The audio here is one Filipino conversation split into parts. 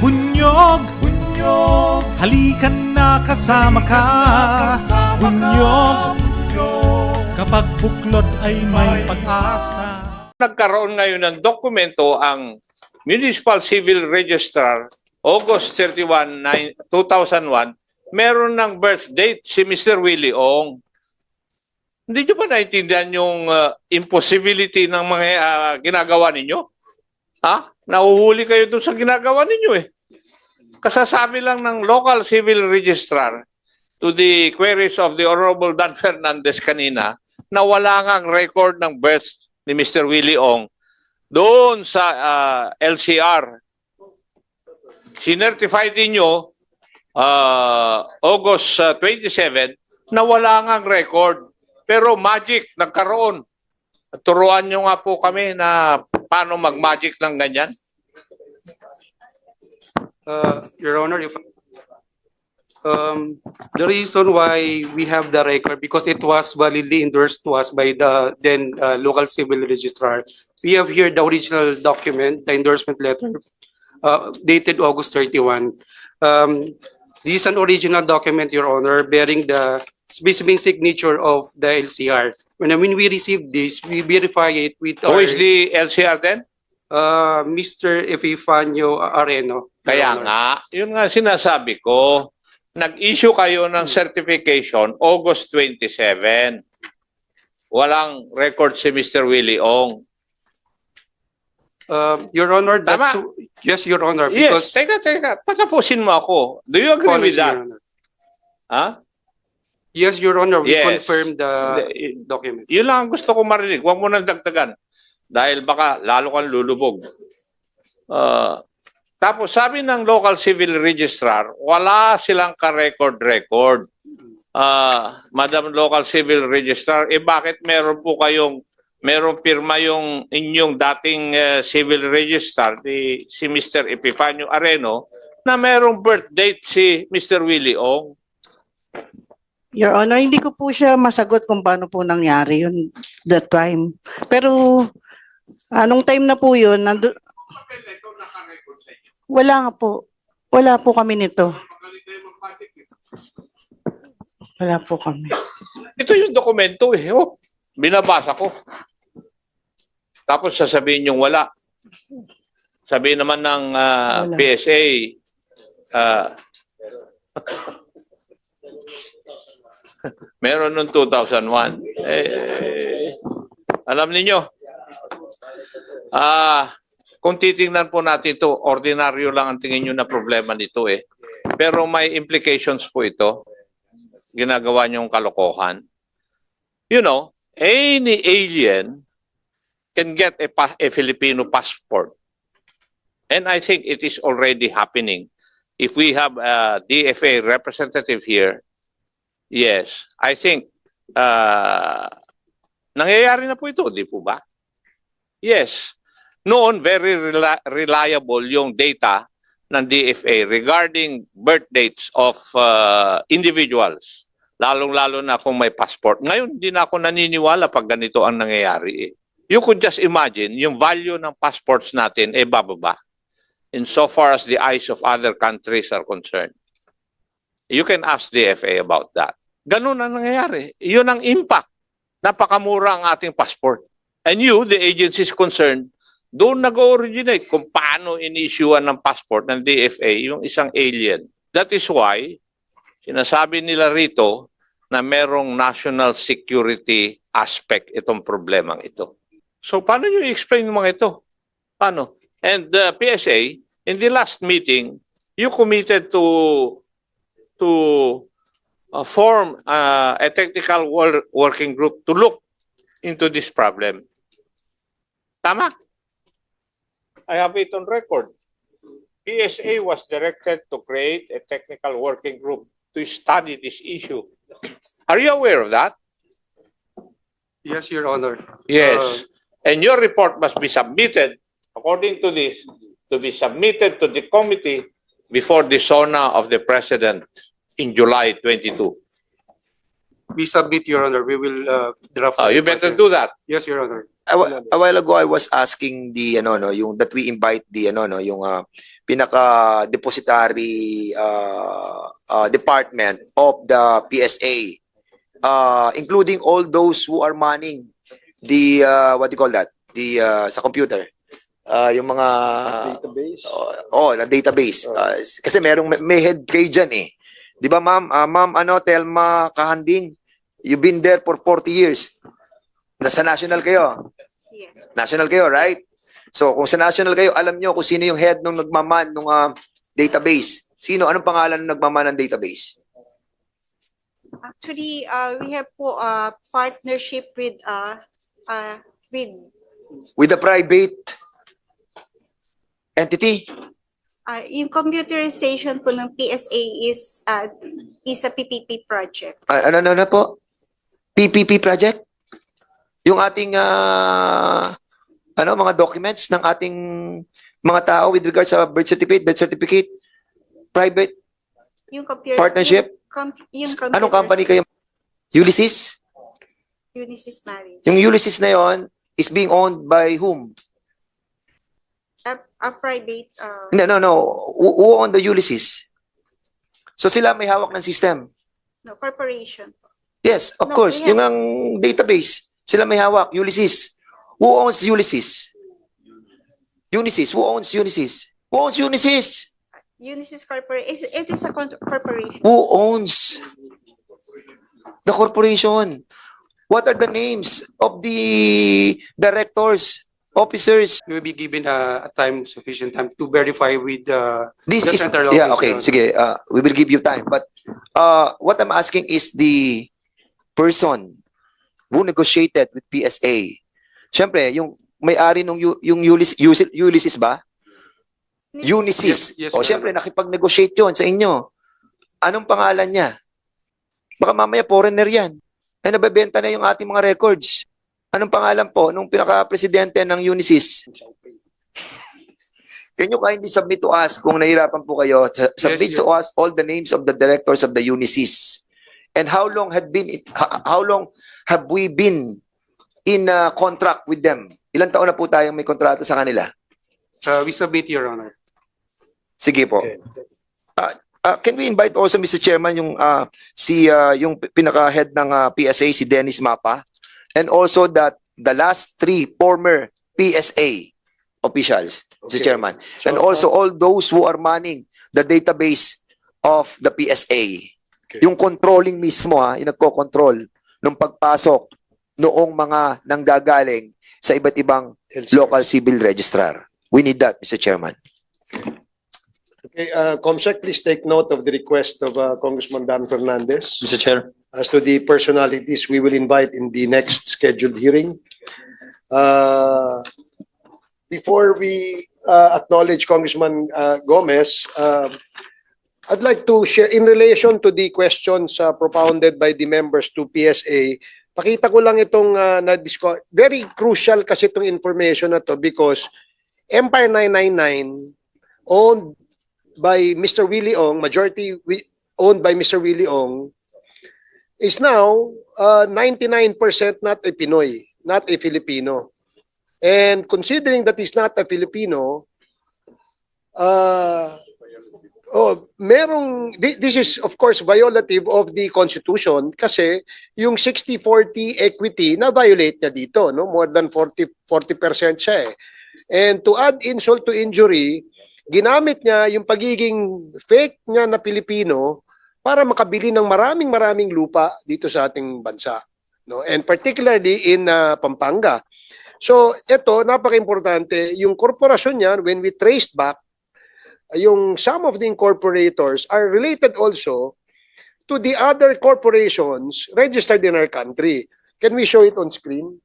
Bunyog, bunyog, halikan na kasama ka. Bunyog, kapag buklod ay may pag-asa. Nagkaroon ngayon ng dokumento ang Municipal Civil Registrar, August 31, 2001, meron ng birth date si Mr. Willie Ong. Hindi nyo ba naintindihan yung impossibility ng mga ginagawa ninyo? Ha? Nahuhuli kayo doon sa ginagawa ninyo eh. Kasasabi lang ng local civil registrar to the queries of the Honorable Dan Fernandez kanina na wala ngang record ng birth ni Mr. Willie Ong doon sa LCR. Sinertified ninyo August 27 na wala ngang record. Pero magic, nagkaroon. Turuan nyo nga po kami na paano mag-magic ng ganyan. Your Honor, if the reason why we have the record because it was validly endorsed to us by the then local civil registrar. We have here the original document, the endorsement letter, dated August 31. This is an original document, Your Honor, bearing the specific signature of the LCR. When we received this, we verify it with Who is the LCR then? Mr. Epifanio Areno. Kaya nga, yun nga sinasabi ko, nag-issue kayo ng certification August 27. Walang record si Mr. Willie Ong. Your Honor, that's... Tama. Yes, Your Honor. Yes, Because teka. Patapusin mo ako. Do you agree with Policy, that? Your Honor. Ha? Yes, Your Honor, we Yes. confirm the document. Yun lang ang gusto ko marinig. Huwag mo nang dagdagan. Dahil baka lalo kang lulubog. Tapos sabi ng local civil registrar, wala silang ka-record. Madam Local Civil Registrar, bakit meron po kayong, meron pirma yung inyong dating civil registrar, si Mr. Epifanio Areno, na merong birth date si Mr. Willie Ong? Your Honor, hindi ko po siya masagot kung paano po nangyari yun that time. Pero anong time na po yun, wala nga po. Wala po kami nito. Wala po kami. Ito yung dokumento eh. Oh, binabasa ko. Tapos sasabihin yung wala. Sabihin naman ng Wala. PSA, meron noong 2001. Alam niyo, kung titingnan po natin ito, ordinaryo lang ang tingin nyo na problema nito eh. Pero may implications po ito. Ginagawa niyong kalokohan. You know, any alien can get a Filipino passport. And I think it is already happening. If we have a DFA representative here, yes, I think nangyayari na po ito, di po ba? Yes. Noon, very reliable yung data ng DFA regarding birth dates of individuals, lalong-lalo na kung may passport. Ngayon, hindi na ako naniniwala pag ganito ang nangyayari. You could just imagine, yung value ng passports natin bababa in so far as the eyes of other countries are concerned. You can ask DFA about that. Ganun ang nangyayari. Yun ang impact. Napakamura ang ating passport. And you, the agencies concerned, doon nag-originate kung paano in-issuean ng passport ng DFA yung isang alien. That is why, sinasabi nila rito na merong national security aspect itong problemang ito. So, paano nyo i-explain yung mga ito? Paano? And the PSA, in the last meeting, you committed to form a technical working group to look into this problem. Tama? I have it on record. PSA was directed to create a technical working group to study this issue. Are you aware of that? Yes, Your Honor. Yes. And your report must be submitted, according to this, to be submitted to the committee before the SONA of the President in July 22. We submit, Your Honor. We will draft. You better do that. Yes, Your Honor. a while ago I was asking the yung that we invite the yung pinaka depository department of the PSA, including all those who are manning the what do you call that, the sa computer, yung mga Database. na database. Kasi may head kayo dyan eh. Di ba ma'am? Ma'am Telma Kahanding, you've been there for 40 years. Nasa national kayo. Yes. National kayo, right? So kung sa national kayo, alam nyo kung sino yung head nung nagmaman nung database. Sino? Anong pangalan nung nagmaman ng database? Actually, we have po partnership with With a private entity? yung computerization po ng PSA is a PPP project. Ano po? PPP project? Yung ating mga documents ng ating mga tao with regards sa birth certificate, private Yung computer partnership? yung Anong company kayo? Ulysses? Ulysses Marriage. Yung Ulysses na yon is being owned by whom? A private No. Who owned the Ulysses? So sila may hawak ng system. corporation. Yes, of No, course. we have- Yung ang database, sila may hawak. Ulysses. Who owns Ulysses? Ulysses. Who owns Ulysses? Who owns Ulysses? Ulysses Corporation. It is a corporation. Who owns the corporation? What are the names of the directors, officers? We will be given a sufficient time to verify with This the is central yeah, office, okay. Your Honor. Sige, we will give you time. But what I'm asking is the person who negotiated with PSA. Siyempre, yung may-ari nung yung Ulysses ba? Unisys. Yes, O Your siyempre, nakipag-negotiate yun sa inyo. Anong pangalan niya? Baka mamaya foreigner yan. Ay nabebenta na yung ating mga records. Anong pangalan po nung pinaka-presidente ng Unisys? Can you kindly submit to us kung nahirapan po kayo? Submit Yes, to us all the names of the directors of the Unisys. And how long have we been in contract with them? Ilang taon na po tayong may kontrata sa kanila? We submit, Your Honor. Sige po. Okay. Can we invite also, Mr. Chairman, yung yung pinaka-head ng PSA, si Dennis Mapa, and also that the last 3 former PSA officials, Mr. Okay. Chairman, So, and also all those who are manning the database of the PSA. Okay. Yung controlling mismo, yung nagko-control ng pagpasok noong mga nanggagaling sa iba't ibang LCR. local civil registrar. We need that, Mr. Chairman. Okay, Comsec, please take note of the request of Congressman Dan Fernandez. Mr. Chair. As to the personalities we will invite in the next scheduled hearing. Before we acknowledge Congressman Gomez, I'd like to share in relation to the questions propounded by the members to PSA. Pakita ko lang itong very crucial kasi itong information na to because Empire 999 owned by Mr. Willie Ong, majority owned by Mr. Willie Ong, is now 99% not a Pinoy, not a Filipino. And considering that he's not a Filipino, this is of course violative of the Constitution kasi yung 60-40 equity na violate niya dito, no? More than 40% siya eh. And to add insult to injury, ginamit niya yung pagiging fake niya na Pilipino para makabili ng maraming lupa dito sa ating bansa, no? And particularly in Pampanga. So ito, napaka-importante, yung korporasyon niya, when we traced back, yung some of the incorporators are related also to the other corporations registered in our country. Can we show it on screen?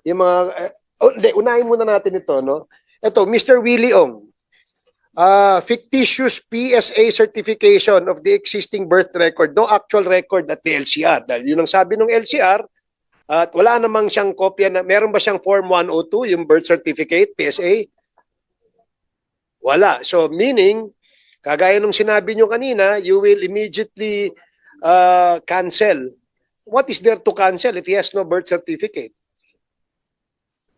Yung mga, unahin muna natin ito, no? Ito, Mr. Willie Ong, fictitious PSA certification of the existing birth record, no actual record at the LCR. Dahil yun ang sabi ng LCR, at wala namang siyang kopya na, meron ba siyang Form 102, yung birth certificate, PSA? Wala. So meaning, kagaya nung sinabi nyo kanina, you will immediately cancel. What is there to cancel if he has no birth certificate?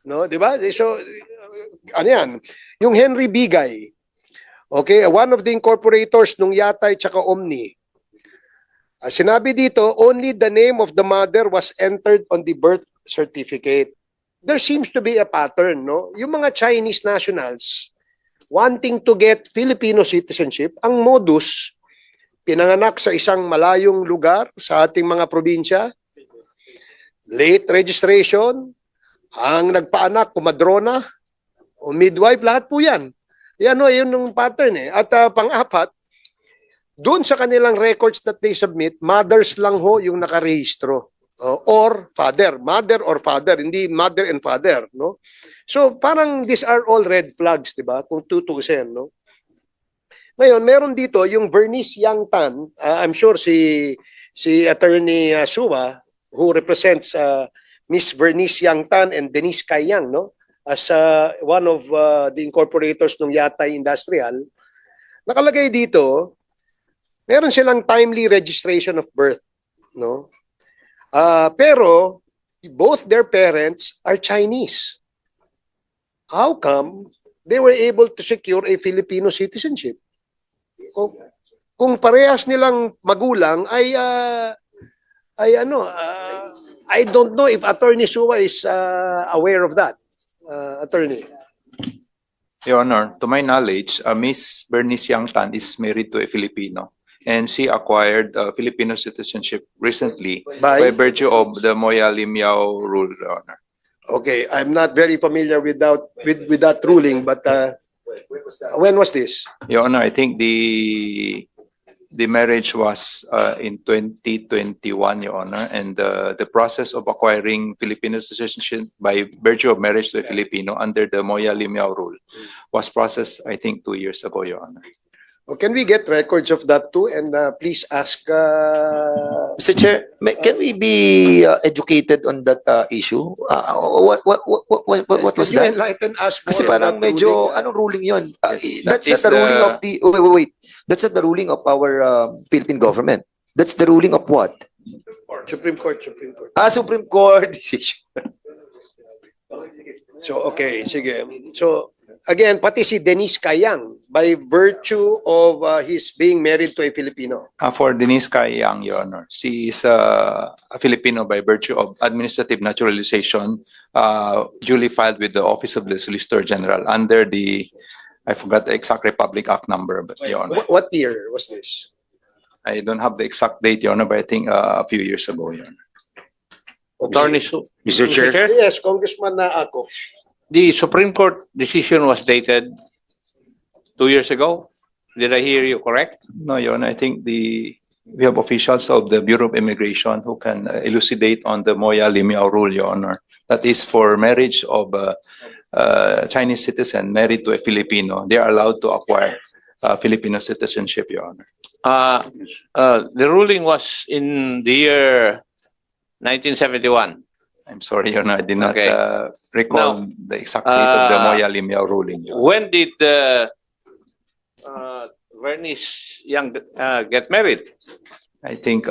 No, 'di ba? So ano 'yan? Yung Henry Bigay. Okay, one of the incorporators nung Yatay tsaka Omni. Sinabi dito, only the name of the mother was entered on the birth certificate. There seems to be a pattern, no? Yung mga Chinese nationals wanting to get Filipino citizenship, ang modus, pinanganak sa isang malayong lugar sa ating mga probinsya, late registration, ang nagpaanak, kumadrona, o midwife, lahat po yan. Yan o, yun yung pattern eh. At pang-apat, doon sa kanilang records that they submit, mothers lang ho yung nakarehistro. Or father, mother or father, hindi mother and father, no? So parang these are all red flags, 'di ba? Kung tutuusin, no? Ngayon, meron dito yung Bernice Yang Tan, I'm sure si Attorney Suwa who represents Miss Bernice Yang Tan and Denise Kayang, no? As one of the incorporators ng Yatay Industrial, nakalagay dito, meron silang timely registration of birth, no? Pero both their parents are Chinese. How come they were able to secure a Filipino citizenship? Kung parehas nilang magulang ay I don't know if Attorney Suwa is aware of that. Attorney. Your Honor, to my knowledge, Miss Bernice Yang Tan is married to a Filipino, and she acquired Filipino citizenship recently by virtue of the Moya Limiao rule, Your Honor. Okay, I'm not very familiar with that ruling, but when was this? Your Honor, I think the marriage was in 2021, Your Honor, and the process of acquiring Filipino citizenship by virtue of marriage to a Filipino under the Moya Limiao rule was processed, I think, 2 years ago, Your Honor. Well, can we get records of that too? And please ask. Mr. Chair, can we be educated on that issue? What was Can you that? enlighten us more Kasi on parang that medyo, ruling? anong ruling yun? That's is not the ruling the- of the, wait. That's not the ruling of our Philippine government. That's the ruling of what? Supreme Court. Supreme Court decision. So, okay, sige. So, again, pati si Denise Kayang, by virtue of his being married to a Filipino. For Denise Kayang, Your Honor, she is a Filipino by virtue of administrative naturalization, duly filed with the Office of the Solicitor General under the, I forgot the exact Republic Act number, but Your Honor, What year was this? I don't have the exact date, Your Honor, but I think a few years ago, Your Honor. Attorney Mr. Chair. Yes, Congressman na ako. The Supreme Court decision was dated 2 years ago. Did I hear you correct? No, Your Honor, I think we have officials of the Bureau of Immigration who can elucidate on the Moya Limiao rule, Your Honor. That is for marriage of a Chinese citizen married to a Filipino. They are allowed to acquire Filipino citizenship, Your Honor. The ruling was in the year 1971. I'm sorry, Your Honor, I did not Okay. recall the exact date of the Moya Limiao ruling, Your Honor. When did Bernice Young get married? I think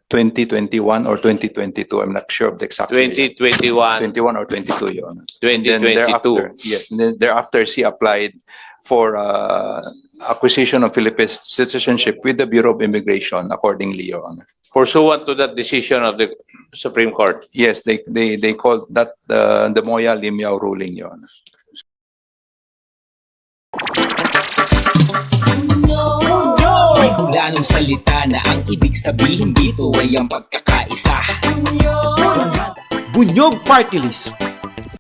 2021 or 2022. I'm not sure of the exact date. 2021, 21 or 22, Your Honor. And then 2022. thereafter, yes, and then thereafter she applied for acquisition of Philippine citizenship with the Bureau of Immigration accordingly, Your Honor. Pursuant to that decision of the Supreme Court. Yes, they called that the Moya Limiao ruling, Your Honor. May hulanong salita na ang ibig sabihin dito ay ang pagkakaisa. Bunyog Party List.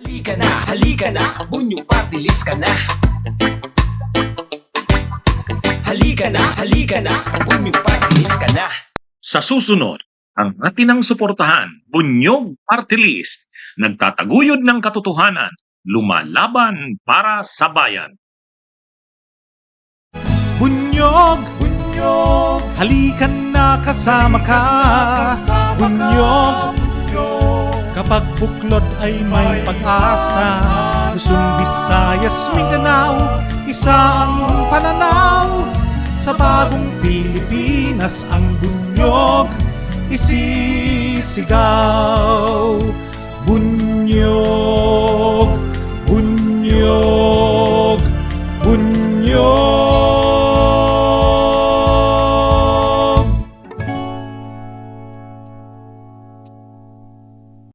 Halika na, Bunyog Party List ka na. Halika na, Bunyog Party List ka na. Sa susunod, ang atinang suportahan, Bunyog Party List, nagtataguyod ng katotohanan, lumalaban para sa bayan. Bunyog, bunyog, halika na kasama ka. Bunyog, kapag buklod ay may pag-asa. Luzon, Visayas, Mindanao, isa ang pananaw. Sa bagong Pilipinas ang bunyog isisigaw. Bunyog. bunyog, bunyog.